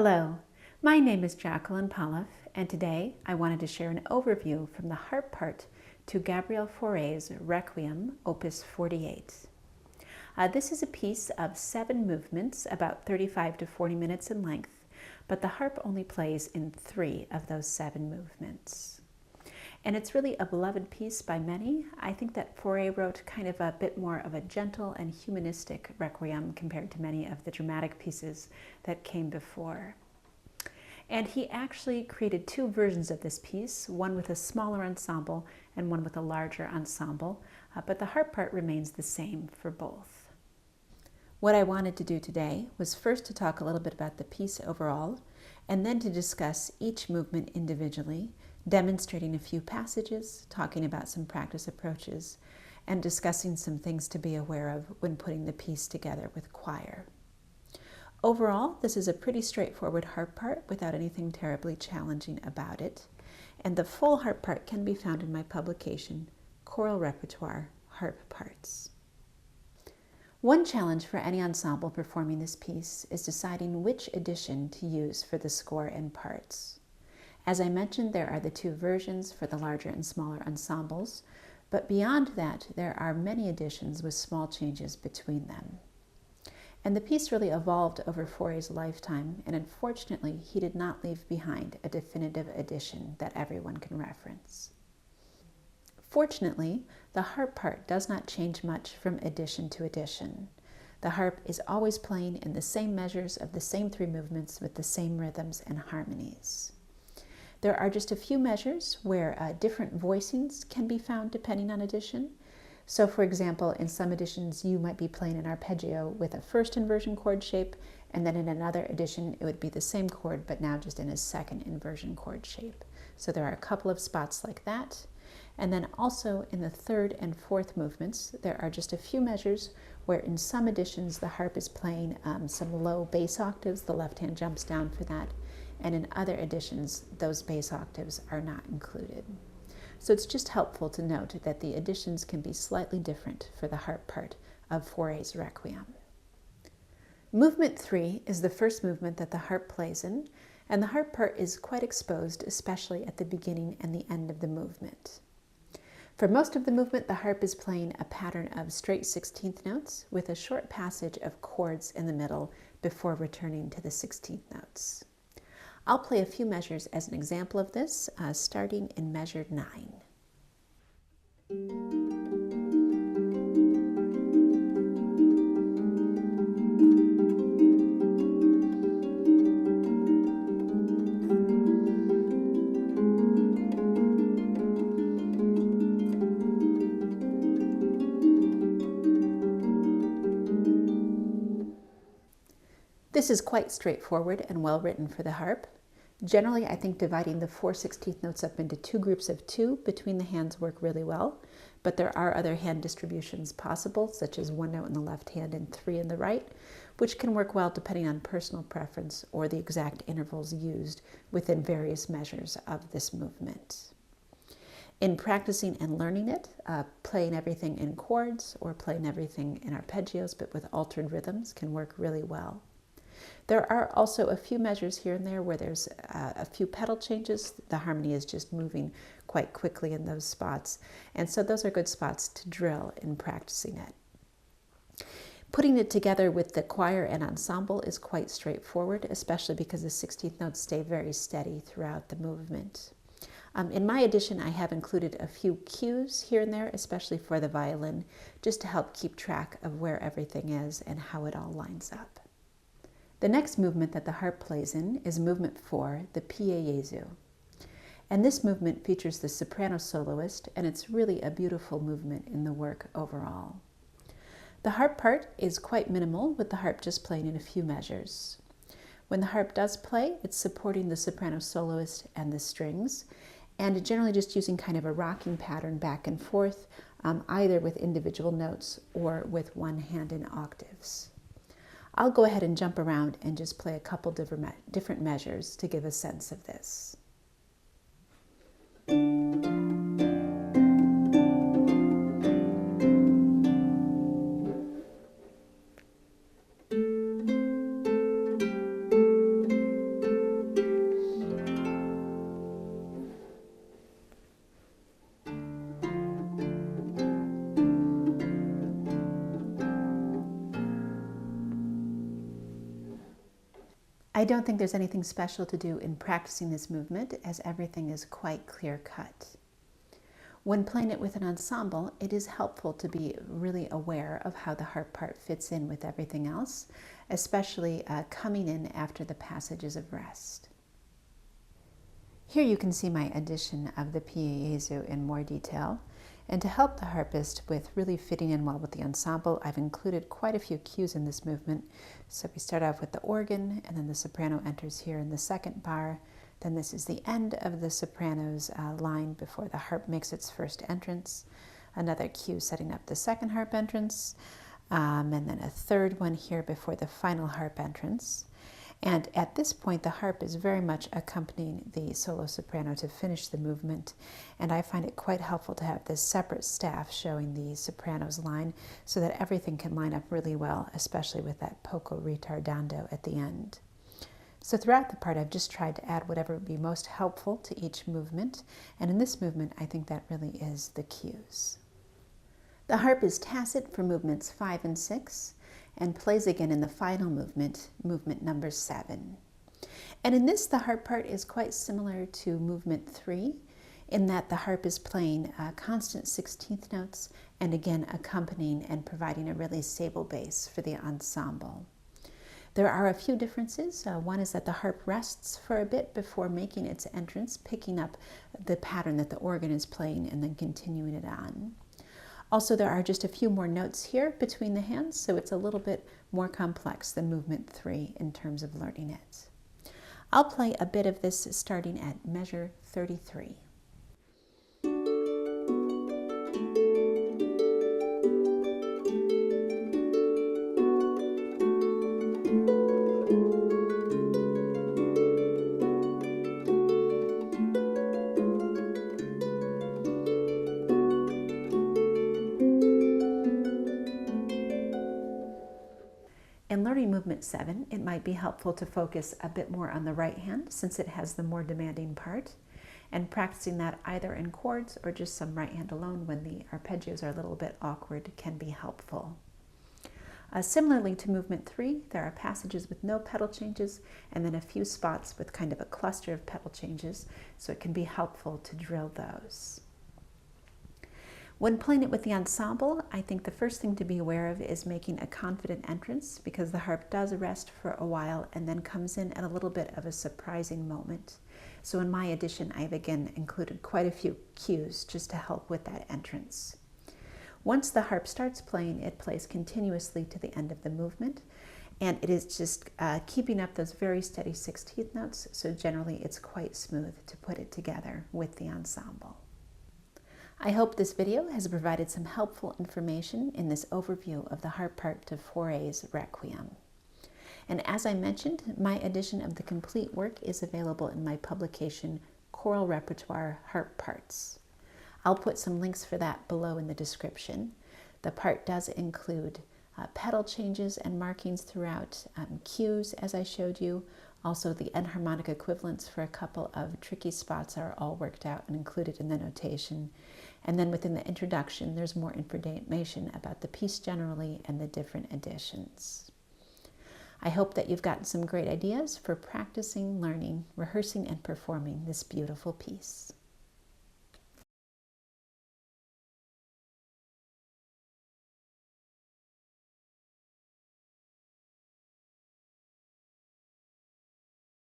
Hello, my name is Jacqueline Pollauf, and today I wanted to share an overview from the harp part to Gabriel Fauré's Requiem, Opus 48. This is a piece of 7 movements, about 35 to 40 minutes in length, but the harp only plays in 3 of those 7 movements. And it's really a beloved piece by many. I think that Fauré wrote kind of a bit more of a gentle and humanistic requiem compared to many of the dramatic pieces that came before. And he actually created 2 versions of this piece, one with a smaller ensemble and one with a larger ensemble, but the harp part remains the same for both. What I wanted to do today was first to talk a little bit about the piece overall, and then to discuss each movement individually, demonstrating a few passages, talking about some practice approaches, and discussing some things to be aware of when putting the piece together with choir. Overall, this is a pretty straightforward harp part without anything terribly challenging about it, and the full harp part can be found in my publication, Choral Repertoire, Harp Parts. One challenge for any ensemble performing this piece is deciding which edition to use for the score and parts. As I mentioned, there are the 2 versions for the larger and smaller ensembles, but beyond that, there are many editions with small changes between them. And the piece really evolved over Fauré's lifetime, and unfortunately, he did not leave behind a definitive edition that everyone can reference. Fortunately, the harp part does not change much from edition to edition. The harp is always playing in the same measures of the same 3 movements with the same rhythms and harmonies. There are just a few measures where different voicings can be found depending on edition. So for example, in some editions you might be playing an arpeggio with a first inversion chord shape, and then in another edition it would be the same chord but now just in a second inversion chord shape. So there are a couple of spots like that. And then also in the 3rd and 4th movements, there are just a few measures where in some editions the harp is playing some low bass octaves, the left hand jumps down for that, and in other editions those bass octaves are not included. So it's just helpful to note that the editions can be slightly different for the harp part of Fauré's Requiem. Movement 3 is the first movement that the harp plays in, and the harp part is quite exposed, especially at the beginning and the end of the movement. For most of the movement, the harp is playing a pattern of straight 16th notes with a short passage of chords in the middle before returning to the 16th notes. I'll play a few measures as an example of this, starting in measure 9. This is quite straightforward and well written for the harp. Generally, I think dividing the 4 16th notes up into 2 groups of 2 between the hands work really well, but there are other hand distributions possible, such as 1 note in the left hand and 3 in the right, which can work well depending on personal preference or the exact intervals used within various measures of this movement. In practicing and learning it, playing everything in chords or playing everything in arpeggios but with altered rhythms can work really well. There are also a few measures here and there where there's a few pedal changes. The harmony is just moving quite quickly in those spots, and so those are good spots to drill in practicing it. Putting it together with the choir and ensemble is quite straightforward, especially because the 16th notes stay very steady throughout the movement. In my edition, I have included a few cues here and there, especially for the violin, just to help keep track of where everything is and how it all lines up. The next movement that the harp plays in is movement 4, the Pie Jesu. And this movement features the soprano soloist, and it's really a beautiful movement in the work overall. The harp part is quite minimal, with the harp just playing in a few measures. When the harp does play, it's supporting the soprano soloist and the strings, and generally just using kind of a rocking pattern back and forth, either with individual notes or with one hand in octaves. I'll go ahead and jump around and just play a couple different measures to give a sense of this. I don't think there's anything special to do in practicing this movement, as everything is quite clear-cut. When playing it with an ensemble, it is helpful to be really aware of how the harp part fits in with everything else, especially coming in after the passages of rest. Here you can see my edition of the Pie Jesu in more detail. And to help the harpist with really fitting in well with the ensemble, I've included quite a few cues in this movement. So we start off with the organ, and then the soprano enters here in the second bar. Then this is the end of the soprano's line before the harp makes its first entrance. Another cue setting up the second harp entrance, and then a third one here before the final harp entrance. And at this point, the harp is very much accompanying the solo soprano to finish the movement. And I find it quite helpful to have this separate staff showing the soprano's line so that everything can line up really well, especially with that poco ritardando at the end. So throughout the part, I've just tried to add whatever would be most helpful to each movement. And in this movement, I think that really is the cues. The harp is tacit for movements 5 and 6. And plays again in the final movement, movement number 7. And in this, the harp part is quite similar to movement 3, in that the harp is playing constant 16th notes and again accompanying and providing a really stable bass for the ensemble. There are a few differences. One is that the harp rests for a bit before making its entrance, picking up the pattern that the organ is playing and then continuing it on. Also, there are just a few more notes here between the hands, so it's a little bit more complex than movement 3 in terms of learning it. I'll play a bit of this starting at measure 33. In learning movement 7, it might be helpful to focus a bit more on the right hand since it has the more demanding part, and practicing that either in chords or just some right hand alone when the arpeggios are a little bit awkward can be helpful. Similarly to movement 3, there are passages with no pedal changes and then a few spots with kind of a cluster of pedal changes, so it can be helpful to drill those. When playing it with the ensemble, I think the first thing to be aware of is making a confident entrance, because the harp does rest for a while and then comes in at a little bit of a surprising moment. So in my edition, I've again included quite a few cues just to help with that entrance. Once the harp starts playing, it plays continuously to the end of the movement, and it is just keeping up those very steady 16th notes, so generally it's quite smooth to put it together with the ensemble. I hope this video has provided some helpful information in this overview of the harp part to Fauré's Requiem. And as I mentioned, my edition of the complete work is available in my publication, Choral Repertoire, Harp Parts. I'll put some links for that below in the description. The part does include pedal changes and markings throughout, cues as I showed you. Also, the enharmonic equivalents for a couple of tricky spots are all worked out and included in the notation. And then within the introduction, there's more information about the piece generally and the different editions. I hope that you've gotten some great ideas for practicing, learning, rehearsing, and performing this beautiful piece.